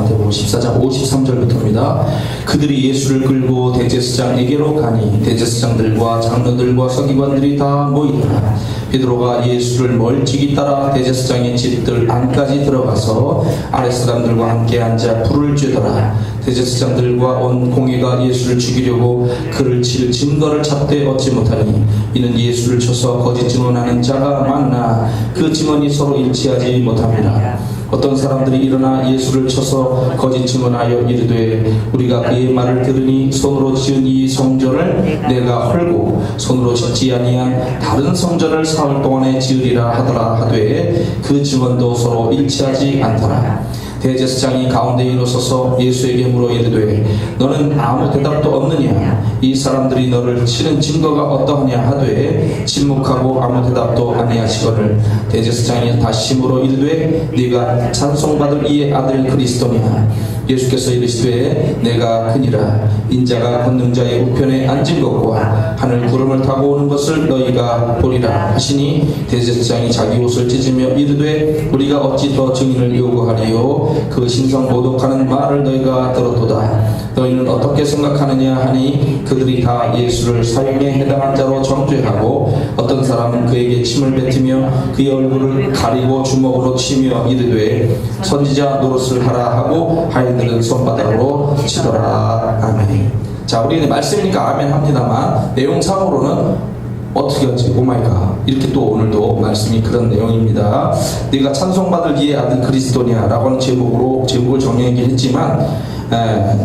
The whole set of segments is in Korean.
마태복음 14장 53절부터입니다. 그들이 예수를 끌고 대제사장에게로 가니 대제사장들과 장로들과 서기관들이 다 모이더라. 베드로가 예수를 멀찍이 따라 대제사장의 집들 안까지 들어가서 아랫사람들과 함께 앉아 불을 쬐더라. 대제사장들과 온 공회가 예수를 죽이려고 그를 칠 증거를 찾되 얻지 못하니 이는 예수를 쳐서 거짓 증언하는 자가 많나 그 증언이 서로 일치하지 못합니다. 어떤 사람들이 일어나 예수를 쳐서 거짓 증언하여 이르되 우리가 그의 말을 들으니 손으로 지은 이 성전을 내가 헐고 손으로 짓지 아니한 다른 성전을 사흘 동안에 지으리라 하더라 하되 그 증언도 서로 일치하지 않더라. 대제사장이 가운데 일어서서 예수에게 물어 이르되 너는 아무 대답도 없느냐? 이 사람들이 너를 치는 증거가 어떠하냐 하되 침묵하고 아무 대답도 아니하시거늘 대제사장이 다시 물어 이르되 네가 찬송받을 이의 아들 그리스도냐? 예수께서 이르시되 내가 그니라. 인자가 권능자의 우편에 앉은 것과 하늘 구름을 타고 오는 것을 너희가 보리라 하시니 대제사장이 자기 옷을 찢으며 이르되 우리가 어찌 더 증인을 요구하리요? 그 신성 모독하는 말을 너희가 들었도다. 너희는 어떻게 생각하느냐 하니 그들이 다 예수를 사형에 해당한 자로 정죄하고 어떤 사람은 그에게 침을 뱉으며 그의 얼굴을 가리고 주먹으로 치며 이르되 선지자 노릇을 하라 하고 하인들은 손바닥으로 치더라. 아멘. 자, 우리는 말씀이니까 아멘 합니다만 내용상으로는 어떻게 하지? 오마이갓. 이렇게 또 오늘도 말씀이 그런 내용입니다. 네가 찬송받을 이의 아들 그리스도냐? 라고 하는 제목을 정리하긴 했지만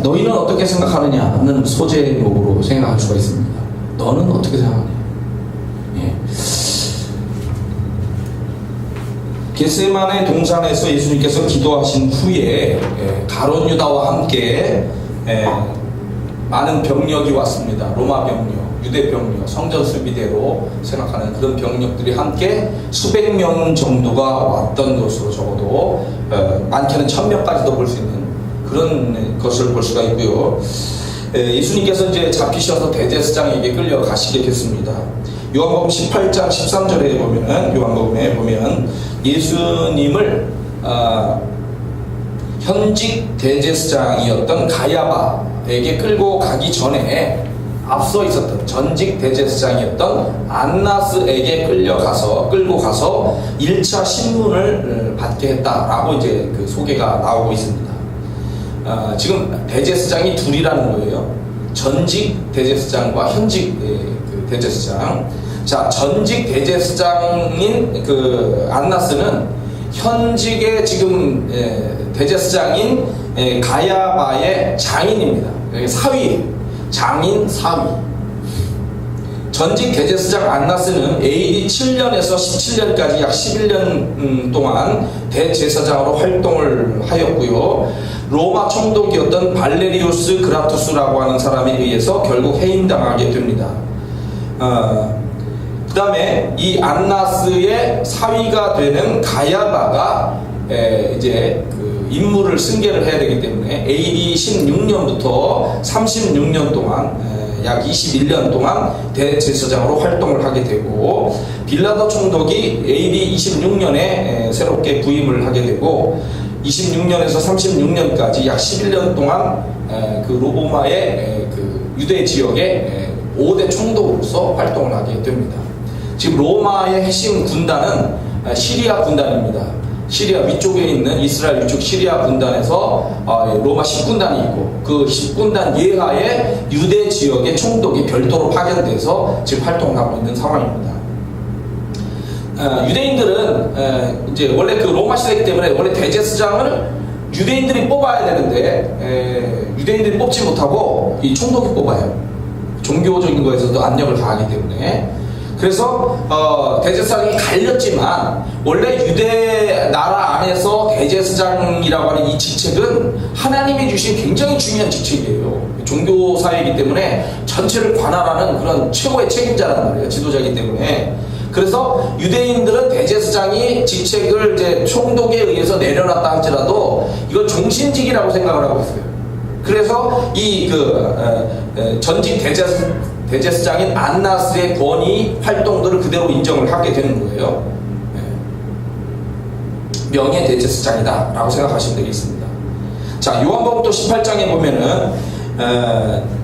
너희는 어떻게 생각하느냐는 소제목으로 생각할 수가 있습니다. 너는 어떻게 생각하냐? 예. 겟세마네 동산에서 예수님께서 기도하신 후에 가룟 유다와 함께 많은 병력이 왔습니다. 로마 병력, 유대 병력, 성전 수비대로 생각하는 그런 병력들이 함께 수백 명 정도가 왔던 것으로 적어도 많게는 1000명까지도 볼 수 있는 그런 것을 볼 수가 있고요. 예수님께서 이제 잡히셔서 대제사장에게 끌려가시게 됐습니다. 요한복음 18장 13절에 보면 요한복음에 보면 예수님을 현직 대제사장이었던 가야바에게 끌고 가기 전에 앞서 있었던 전직 대제사장이었던 안나스에게 끌고 가서 1차 신문을 받게 했다라고 이제 그 소개가 나오고 있습니다. 지금 대제사장이 둘이라는 거예요. 전직 대제사장과 현직 대제사장. 자, 전직 대제사장인 그 안나스는 현직의 지금 대제사장인 가야바의 장인입니다. 사위, 장인 사위. 전직 대제사장 안나스는 AD 7년에서 17년까지 약 11년 동안 대제사장으로 활동을 하였고요. 로마 총독이었던 발레리우스 그라투스라고 하는 사람에 의해서 결국 해임당하게 됩니다. 그 다음에 이 안나스의 사위가 되는 가야바가 이제 그 임무를 승계를 해야 되기 때문에 AD 16년부터 36년 동안 약 21년 동안 대제사장으로 활동을 하게 되고 빌라도 총독이 AD 26년에 새롭게 부임을 하게 되고 26년에서 36년까지 약 11년 동안 그 로마의 그 유대 지역의 5대 총독으로서 활동을 하게 됩니다. 지금 로마의 핵심 군단은 시리아 군단입니다. 시리아 위쪽에 있는 이스라엘 위쪽 시리아 군단에서 로마 10군단이 있고 그 10군단 예하의 유대 지역의 총독이 별도로 파견돼서 지금 활동을 하고 있는 상황입니다. 유대인들은 이제 원래 그 로마 시대이기 때문에 원래 대제사장을 유대인들이 뽑아야 되는데 유대인들이 뽑지 못하고 이 총독이 뽑아요. 종교적인 거에서도 압력을 가하기 때문에. 그래서 대제사장이 갈렸지만 원래 유대 나라 안에서 대제사장이라고 하는 이 직책은 하나님이 주신 굉장히 중요한 직책이에요. 종교사회이기 때문에 전체를 관할하는 그런 최고의 책임자란 말이에요. 지도자이기 때문에. 그래서 유대인들은 대제사장이 직책을 이제 총독에 의해서 내려놨다 할지라도 이걸 종신직이라고 생각을 하고 있어요. 그래서 이 전직 대제사장인 안나스의 권위 활동들을 그대로 인정을 하게 되는 거예요. 명예 대제사장이다 라고 생각하시면 되겠습니다. 자, 요한복음 18장에 보면은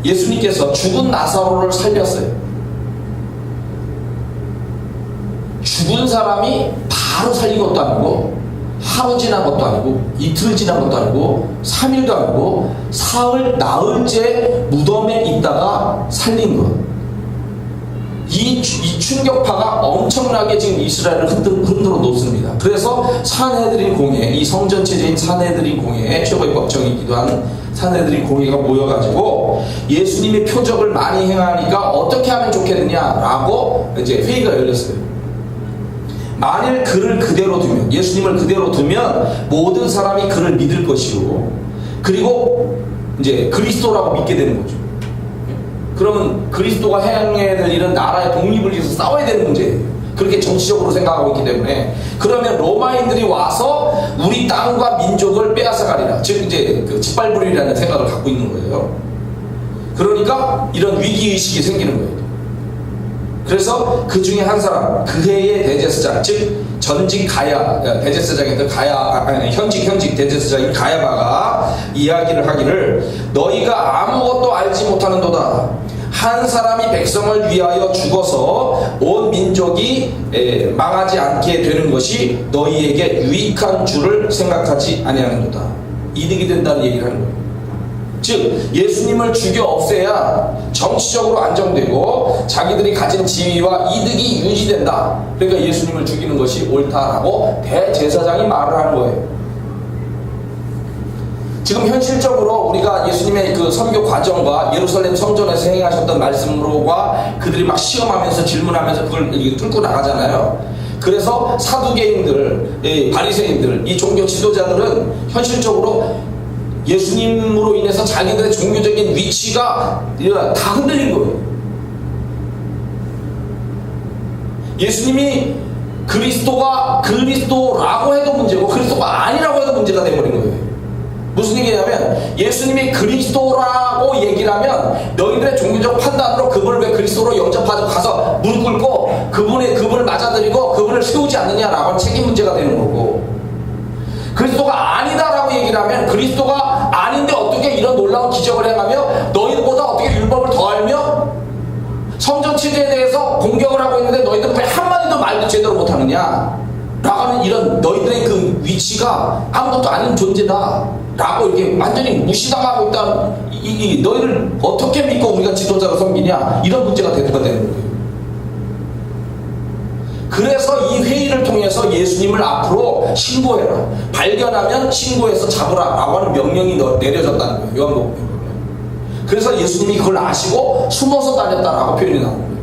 예수님께서 죽은 나사로를 살렸어요. 죽은 사람이 바로 살린 것도 아니고, 하루 지난 것도 아니고, 이틀 지난 것도 아니고, 3일도 아니고, 사흘 나흘째 무덤에 있다가 살린 것. 이 충격파가 엄청나게 지금 이스라엘을 흔들어 놓습니다. 그래서 산헤드린 공회, 이 성전 체제인 산헤드린 공회, 최고의 법정이기도 한 산헤드린 공회가 모여가지고 예수님의 표적을 많이 행하니까 어떻게 하면 좋겠느냐라고 이제 회의가 열렸어요. 만일 그를 그대로 두면, 예수님을 그대로 두면 모든 사람이 그를 믿을 것이고, 그리고 이제 그리스도라고 믿게 되는 거죠. 그러면 그리스도가 행해야 될 일은 나라의 독립을 위해서 싸워야 되는 문제예요. 그렇게 정치적으로 생각하고 있기 때문에. 그러면 로마인들이 와서 우리 땅과 민족을 빼앗아가리라. 즉 이제 그 짓밟으리라는 생각을 갖고 있는 거예요. 그러니까 이런 위기의식이 생기는 거예요. 그래서 그 중에 한 사람, 그 해의 대제사장, 즉 전직 가야, 대제사장이었던 현직 대제사장인 가야바가 이야기를 하기를, 너희가 아무것도 알지 못하는도다. 한 사람이 백성을 위하여 죽어서 온 민족이 망하지 않게 되는 것이 너희에게 유익한 줄을 생각하지 아니하는도다. 이득이 된다는 얘기를 하는 거예요. 즉 예수님을 죽여 없애야 정치적으로 안정되고 자기들이 가진 지위와 이득이 유지된다. 그러니까 예수님을 죽이는 것이 옳다라고 대제사장이 말을 하는 거예요. 지금 현실적으로 우리가 예수님의 그 선교 과정과 예루살렘 성전에서 행하셨던 말씀으로가 그들이 막 시험하면서 질문하면서 그걸 뚫고 나가잖아요. 그래서 사두개인들, 바리새인들, 이 종교 지도자들은 현실적으로 예수님으로 인해서 자기들의 종교적인 위치가 다 흔들린 거예요. 예수님이 그리스도라고 해도 문제고 그리스도가 아니라고 해도 문제가 돼버린 거예요. 무슨 얘기냐면 예수님이 그리스도라고 얘기를 하면 너희들의 종교적 판단으로 그분을 왜 그리스도로 영접하고 가서 무릎 꿇고 그분을 맞아들이고 그분을 세우지 않느냐라고 하는 책임 문제가 되는 거고, 그리스도가 아니다라고 얘기를 하면 그리스도가 아닌데 어떻게 이런 놀라운 기적을 행하며 너희들보다 어떻게 율법을 더 알며 성전 체제에 대해서 공격을 하고 있는데 너희들은 왜 한마디도 말도 제대로 못하느냐 라고 하는 이런 너희들의 그 위치가 아무것도 아닌 존재다 라고 이렇게 완전히 무시당하고 있다. 너희를 어떻게 믿고 우리가 지도자로 섬기냐, 이런 문제가 되는 거예요. 그래서 이 회의를 통해서 예수님을 앞으로 신고해라, 발견하면 신고해서 잡으라 라고 하는 명령이 내려졌다는 거예요. 요한복음에. 그래서 예수님이 그걸 아시고 숨어서 다녔다라고 표현이 나오는 거예요.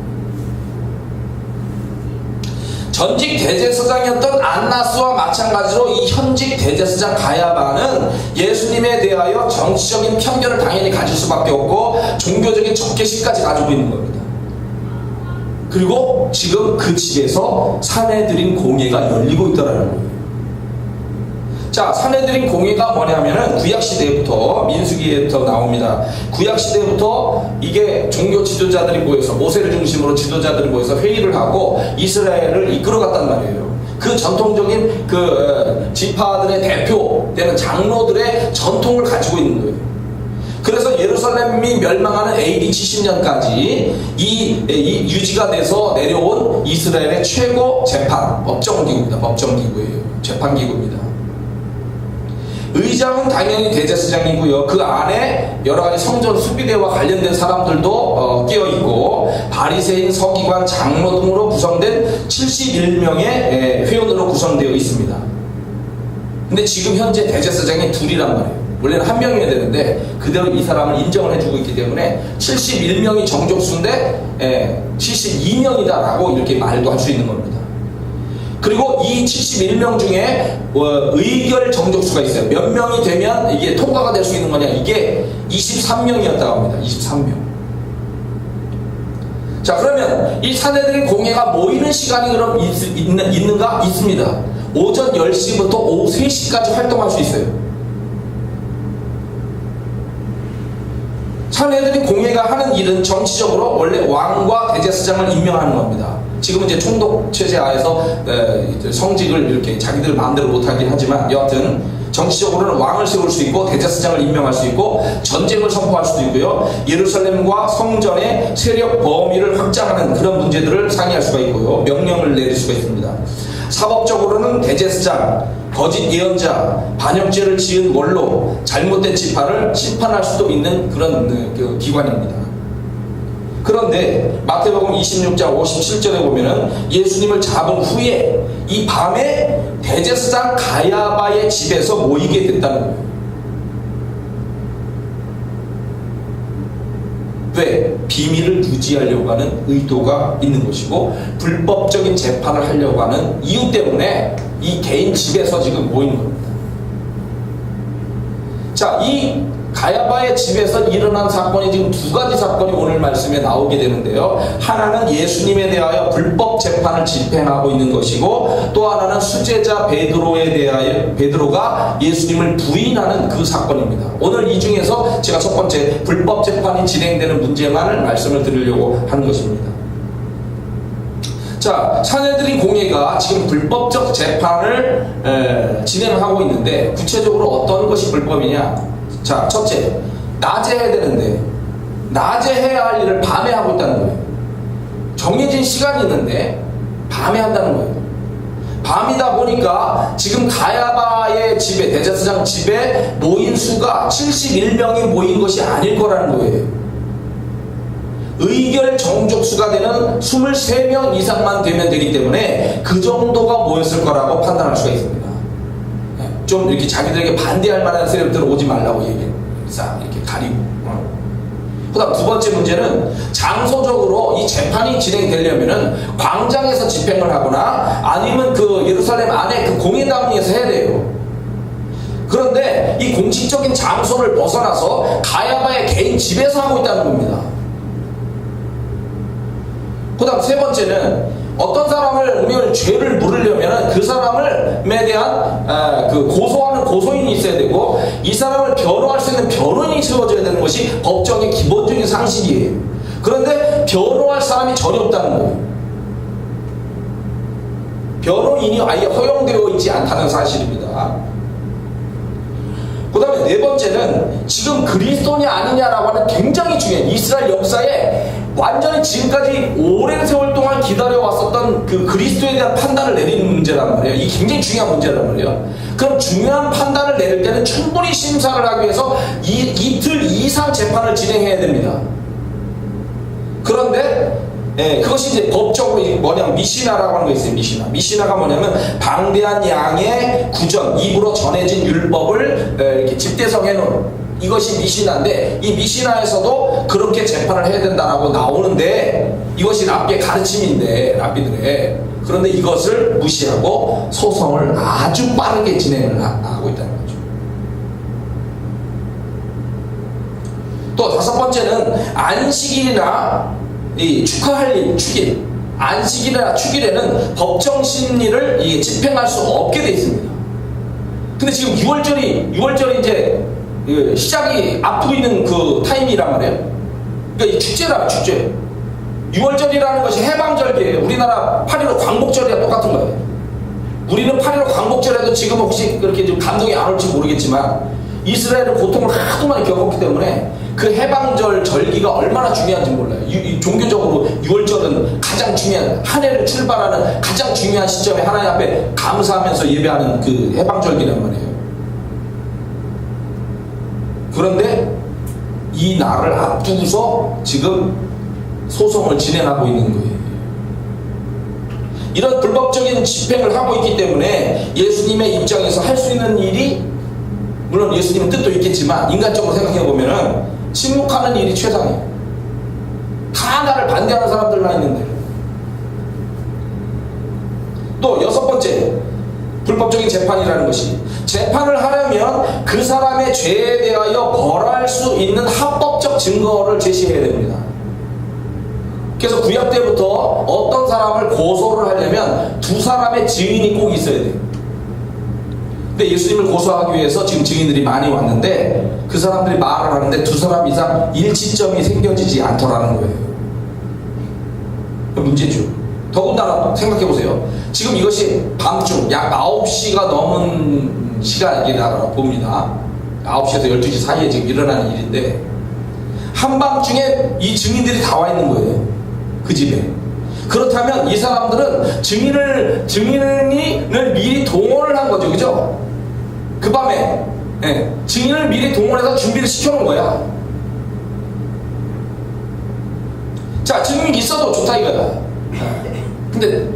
전직 대제사장이었던 안나스와 마찬가지로 이 현직 대제사장 가야바는 예수님에 대하여 정치적인 편견을 당연히 가질 수밖에 없고 종교적인 적개심까지 가지고 있는 겁니다. 그리고 지금 그 집에서 산헤드린 공회가 열리고 있더라는 거예요. 자, 산헤드린 공회가 뭐냐면은 구약시대부터, 민수기에부터 나옵니다. 구약시대부터 이게 종교 지도자들이 모여서, 모세를 중심으로 지도자들이 모여서 회의를 하고 이스라엘을 이끌어갔단 말이에요. 그 전통적인 그 지파들의 대표되는 장로들의 전통을 가지고 있는 거예요. 그래서 예루살렘이 멸망하는 AD 70년까지 이 유지가 돼서 내려온 이스라엘의 최고 재판, 법정기구입니다. 법정기구예요. 재판기구입니다. 의장은 당연히 대제사장이고요. 그 안에 여러 가지 성전 수비대와 관련된 사람들도 끼어있고, 바리새인, 서기관, 장로 등으로 구성된 71명의 회원으로 구성되어 있습니다. 근데 지금 현재 대제사장이 둘이란 말이에요. 원래는 한 명이어야 되는데 그대로 이 사람을 인정을 해주고 있기 때문에 71명이 정족수인데 72명이다 라고 이렇게 말도 할 수 있는 겁니다. 그리고 이 71명 중에 의결 정족수가 있어요. 몇 명이 되면 이게 통과가 될 수 있는 거냐, 이게 23명이었다고 합니다. 23명. 자, 그러면 이 산헤드린 공회가 모이는 시간이 그럼 있는가? 있습니다. 오전 10시부터 오후 3시까지 활동할 수 있어요. 산헤드린 공회가 하는 일은 정치적으로 원래 왕과 대제사장을 임명하는 겁니다. 지금은 이제 총독 체제 하에서 성직을 이렇게 자기들 마음대로 못하긴 하지만, 여하튼 정치적으로는 왕을 세울 수 있고 대제사장을 임명할 수 있고 전쟁을 선포할 수도 있고요. 예루살렘과 성전의 세력 범위를 확장하는 그런 문제들을 상의할 수가 있고요. 명령을 내릴 수가 있습니다. 사법적으로는 대제사장, 거짓 예언자, 반역죄를 지은 원로, 잘못된 지파를 심판할 수도 있는 그런 기관입니다. 그런데 마태복음 26장 57절에 보면은 예수님을 잡은 후에 이 밤에 대제사장 가야바의 집에서 모이게 됐다는 거예요. 왜? 비밀을 유지하려고 하는 의도가 있는 것이고 불법적인 재판을 하려고 하는 이유 때문에 이 개인 집에서 지금 모인 겁니다. 자, 이 가야바의 집에서 일어난 사건이 지금 두 가지 사건이 오늘 말씀에 나오게 되는데요. 하나는 예수님에 대하여 불법 재판을 집행하고 있는 것이고 또 하나는 수제자 베드로가 예수님을 부인하는 그 사건입니다. 오늘 이 중에서 제가 첫 번째 불법 재판이 진행되는 문제만을 말씀을 드리려고 하는 것입니다. 자, 사내들인 공회가 지금 불법적 재판을 진행하고 있는데 구체적으로 어떤 것이 불법이냐? 자, 첫째, 낮에 해야 되는데 낮에 해야 할 일을 밤에 하고 있다는 거예요. 정해진 시간이 있는데 밤에 한다는 거예요. 밤이다 보니까 지금 가야바의 집에, 대제사장 집에 모인 수가 71명이 모인 것이 아닐 거라는 거예요. 의결 정족수가 되는 23명 이상만 되면 되기 때문에 그 정도가 모였을 거라고 판단할 수가 있습니다. 좀 이렇게 자기들에게 반대할 만한 세력들은 오지 말라고 얘기해요. 이렇게 가리고. 그 다음 두 번째 문제는 장소적으로 이 재판이 진행되려면은 광장에서 집행을 하거나 아니면 그 예루살렘 안에 그 공회당에서 해야 돼요. 그런데 이 공식적인 장소를 벗어나서 가야바의 개인 집에서 하고 있다는 겁니다. 그 다음 세 번째는 어떤 사람을 우리가 죄를 물으려면 그 사람에 대한 그 고소하는 고소인이 있어야 되고 이 사람을 변호할 수 있는 변호인이 세워져야 되는 것이 법정의 기본적인 상식이에요. 그런데 변호할 사람이 전혀 없다는 거예요. 변호인이 아예 허용되어 있지 않다는 사실입니다. 그 다음에 네 번째는 지금 그리스도냐 아니냐라고 하는 굉장히 중요한 이스라엘 역사에 완전히 지금까지 오랜 세월 동안 기다려왔었던 그 그리스도에 대한 판단을 내리는 문제란 말이에요. 이게 굉장히 중요한 문제란 말이에요. 그럼 중요한 판단을 내릴 때는 충분히 심사를 하기 위해서 이틀 이상 재판을 진행해야 됩니다. 그런데 그것이 이제 법적으로 뭐냐면 미시나라고 하는 거 있어요. 미시나가 뭐냐면 방대한 양의 구전, 입으로 전해진 율법을 이렇게 집대성해 놓은 이것이 미시나인데 이 미시나에서도 그렇게 재판을 해야 된다라고 나오는데 이것이 랍비의 가르침인데 랍비들의 그런데 이것을 무시하고 소송을 아주 빠르게 진행을 하고 있다는 거죠. 또 다섯 번째는 안식일이나 이 축하할 일, 축일, 안식일이나 축일에는 법정 심리를 집행할 수 없게 돼 있습니다. 근데 지금 6월절이 이제 시작이 앞두고 있는 그 타임이란 말이에요. 그러니까 이 축제라 축제. 6월절이라는 것이 해방절기예요. 우리나라 8.15 광복절이랑 똑같은 거예요. 우리는 8.15 광복절에도 지금 혹시 그렇게 좀 감동이 안 올지 모르겠지만 이스라엘은 고통을 하도 많이 겪었기 때문에 그 해방절 절기가 얼마나 중요한지 몰라요. 종교적으로 6월절은 가장 중요한 한 해를 출발하는 가장 중요한 시점에 하나님 앞에 감사하면서 예배하는 그 해방절기란 말이에요. 그런데 이 날을 앞두고서 지금 소송을 진행하고 있는 거예요. 이런 불법적인 집행을 하고 있기 때문에 예수님의 입장에서 할 수 있는 일이 물론 예수님의 뜻도 있겠지만 인간적으로 생각해보면은 침묵하는 일이 최상이에요. 다 나를 반대하는 사람들만 있는데. 또 여섯 번째 불법적인 재판이라는 것이 재판을 하려면 그 사람의 죄에 대하여 벌할 수 있는 합법적 증거를 제시해야 됩니다. 그래서 구약 때부터 어떤 사람을 고소를 하려면 두 사람의 증인이 꼭 있어야 돼요. 근데 예수님을 고소하기 위해서 지금 증인들이 많이 왔는데 그 사람들이 말을 하는데 두 사람 이상 일치점이 생겨지지 않더라는 거예요. 그 문제죠. 더군다나 생각해보세요. 지금 이것이 밤중 약 9시가 넘은 시간이라고 봅니다. 9시에서 12시 사이에 지금 일어나는 일인데, 한밤중에 이 증인들이 다 와 있는 거예요. 그 집에. 그렇다면 이 사람들은 증인을 미리 동원을 한 거죠. 그죠? 그 밤에. 네, 증인을 미리 동원해서 준비를 시켜놓은 거야. 자, 증인이 있어도 좋다 이거야. 근데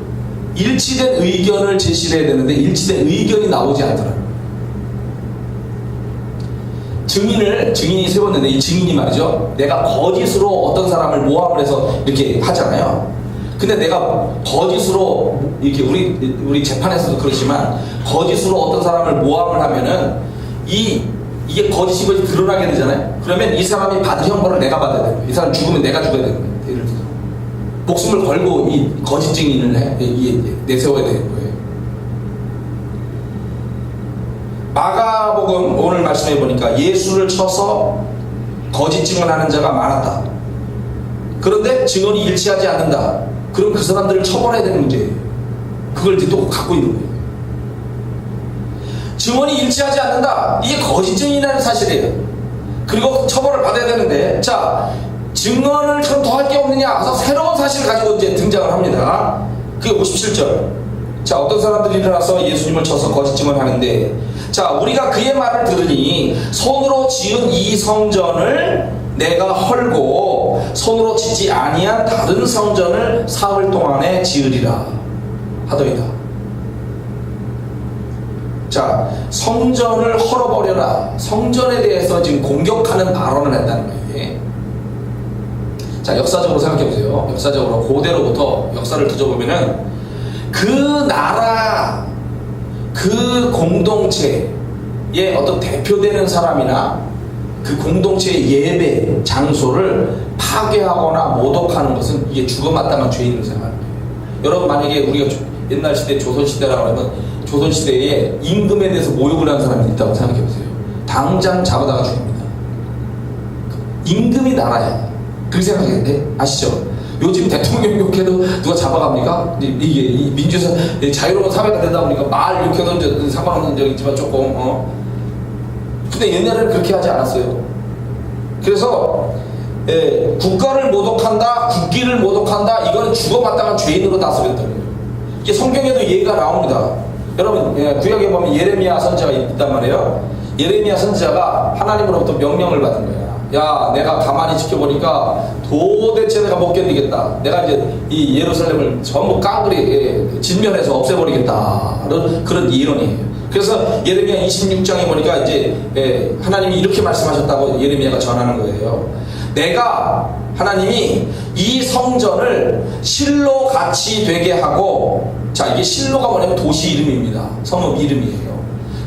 일치된 의견을 제시를 해야 되는데 일치된 의견이 나오지 않더라. 증인이 세웠는데 이 증인이 말이죠, 내가 거짓으로 어떤 사람을 모함을 해서 이렇게 하잖아요. 근데 내가 거짓으로 이렇게 우리 재판에서도 그렇지만 거짓으로 어떤 사람을 모함을 하면은 이게 거짓인 것이 드러나게 되잖아요. 그러면 이 사람이 받을 형벌을 내가 받아야 돼요. 이 사람 죽으면 내가 죽어야 되는 거예요. 예를 들어 목숨을 걸고 이 거짓 증인을 내세워야 되는 거예요. 마가복음 오늘 말씀해 보니까 예수를 쳐서 거짓 증언하는 자가 많았다. 그런데 증언이 일치하지 않는다. 그럼 그 사람들을 처벌해야 되는 문제예요. 그걸 이제 또 갖고 있는 거예요. 증언이 일치하지 않는다. 이게 거짓 증인이라는 사실이에요. 그리고 처벌을 받아야 되는데, 자, 증언을 참 더 할 게 없느냐 해서 새로운 사실을 가지고 이제 등장을 합니다. 그게 57절. 자, 어떤 사람들이 일어나서 예수님을 쳐서 거짓 증언하는데, 자, 우리가 그의 말을 들으니 손으로 지은 이 성전을 내가 헐고 손으로 짓지 아니한 다른 성전을 사흘 동안에 지으리라 하더이다. 자, 성전을 헐어버려라. 성전에 대해서 지금 공격하는 발언을 했다는 거예요. 자, 역사적으로 생각해보세요. 역사적으로 고대로부터 역사를 뒤져보면은 그 나라, 그 공동체의 어떤 대표되는 사람이나 그 공동체의 예배 장소를 파괴하거나 모독하는 것은 이게 죽어마땅한 죄인으로 생각합니다. 여러분, 만약에 우리가 옛날 시대 조선시대라고 하면 조선시대에 임금에 대해서 모욕을 하는 사람이 있다고 생각해보세요. 당장 잡아다가 죽입니다. 임금이 나라야. 그렇게 생각했는데 아시죠? 요즘 대통령 욕해도 누가 잡아갑니까? 이게 민주에서 자유로운 사회가 되다 보니까 말 욕해도 상관없는 적이 있지만 조금 근데 옛날에는 그렇게 하지 않았어요. 그래서 국가를 모독한다, 국기를 모독한다, 이거는 죽어마땅한 죄인으로 다스렸다는 거예요. 이게 성경에도 예가 나옵니다. 여러분, 구약에 보면 예레미야 선지자가 있단 말이에요. 예레미야 선지자가 하나님으로부터 명령을 받은 거야. 야, 내가 가만히 지켜보니까 도대체 내가 못 견디겠다. 내가 이제 이 예루살렘을 전부 깡그리 진멸해서 없애버리겠다. 그런 예언이에요. 그래서 예레미야 26장에 보니까 이제 하나님이 이렇게 말씀하셨다고 예레미야가 전하는 거예요. 내가 하나님이 이 성전을 실로 같이 되게 하고, 자, 이게 실로가 뭐냐면 도시 이름입니다. 성읍 이름이에요.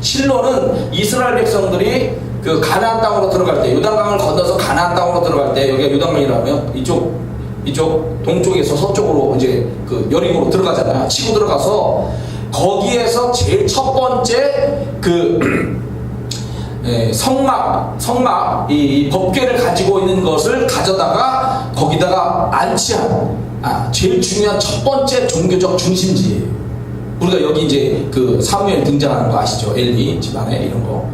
실로는 이스라엘 백성들이 그 가나안 땅으로 들어갈 때, 요단강을 건너서 가나안 땅으로 들어갈 때, 여기가 요단강이라면 이쪽 동쪽에서 서쪽으로 이제 그 여리고로 들어가잖아요. 치고 들어가서 거기에서 제일 첫 번째 그 성막 이 법궤를 가지고 있는 것을 가져다가 거기다가 안치한 제일 중요한 첫 번째 종교적 중심지예요. 우리가 여기 이제 그 사무엘 등장하는 거 아시죠? 엘리 집안에 이런 거.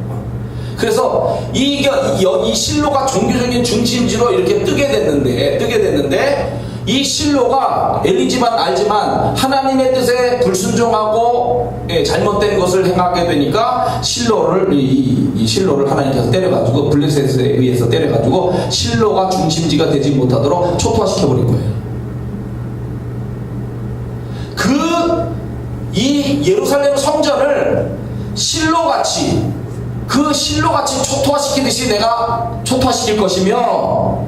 그래서 이 실로가 종교적인 중심지로 이렇게 뜨게 됐는데 이 실로가 엘리 집안 알지만 하나님의 뜻에 불순종하고 잘못된 것을 행하게 되니까 이 실로를 하나님께서 때려가지고 블레셋에 의해서 때려가지고 실로가 중심지가 되지 못하도록 초토화시켜버린 거예요. 이 예루살렘 성전을 실로같이 초토화시키듯이 내가 초토화시킬 것이며,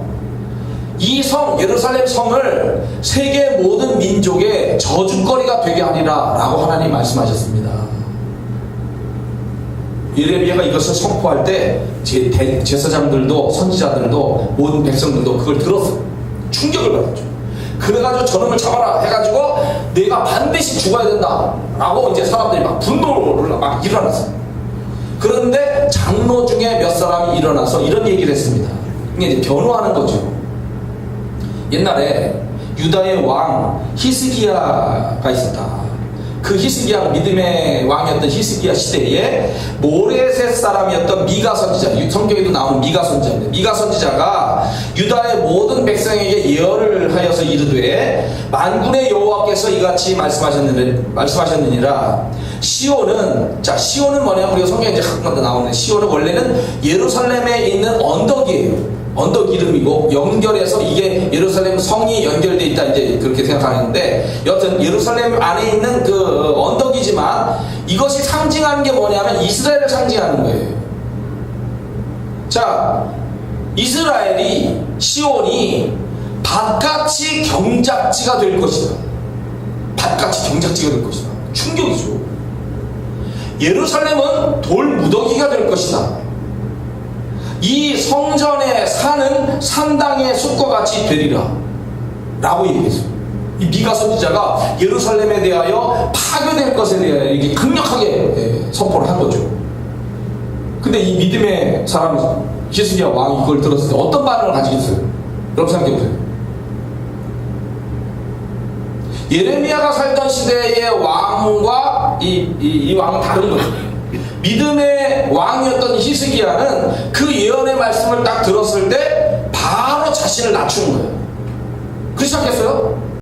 이 예루살렘 성을 세계 모든 민족의 저주거리가 되게 하리라 라고 하나님 말씀하셨습니다. 예레미야가 이것을 선포할 때 제사장들도 선지자들도 모든 백성들도 그걸 들었어요. 충격을 받았죠. 그래가지고 저놈을 잡아라 해가지고 내가 반드시 죽어야 된다 라고 이제 사람들이 막 분노를 막 일어났어요. 그런데 장로 중에 몇 사람이 일어나서 이런 얘기를 했습니다. 이게 이제 변호하는 거죠. 옛날에 유다의 왕 히스기야가 있었다. 그 히스기야, 믿음의 왕이었던 히스기야 시대에 모레셋 사람이었던 미가 선지자, 성경에도 나오는 미가 선지자입니다. 미가 선지자가 유다의 모든 백성에게 예언을 하여서 이르되 만군의 여호와께서 이같이 말씀하셨느니라. 시온은 뭐냐면 우리가 성경에 이제 가끔 나오는 시온은 원래는 예루살렘에 있는 언덕이에요. 언덕 이름이고 연결해서 이게 예루살렘 성이 연결되어 있다 이제 그렇게 생각하는데, 여튼 예루살렘 안에 있는 그 언덕이지만 이것이 상징하는 게 뭐냐면 이스라엘을 상징하는 거예요. 자, 이스라엘이, 시온이 밭같이 경작지가 될 것이다. 밭같이 경작지가 될 것이다. 충격이죠. 예루살렘은 돌무더기가 될 것이다. 이 성전의 산은 산당의 숲과 같이 되리라 라고 얘기했어요. 이 미가 선지자가 예루살렘에 대하여 파괴될 것에 대하여 이렇게 강력하게 선포를 한 거죠. 근데 이 믿음의 사람 히스기야 왕이 이걸 들었을 때 어떤 반응을 가지겠어요? 여러분 생각해보세요. 예레미야가 살던 시대의 왕과 이 왕은 다른 거죠. 믿음의 왕이었던 히스기야는 그 예언의 말씀을 딱 들었을 때 바로 자신을 낮추는 거예요. 그렇지 않겠어요?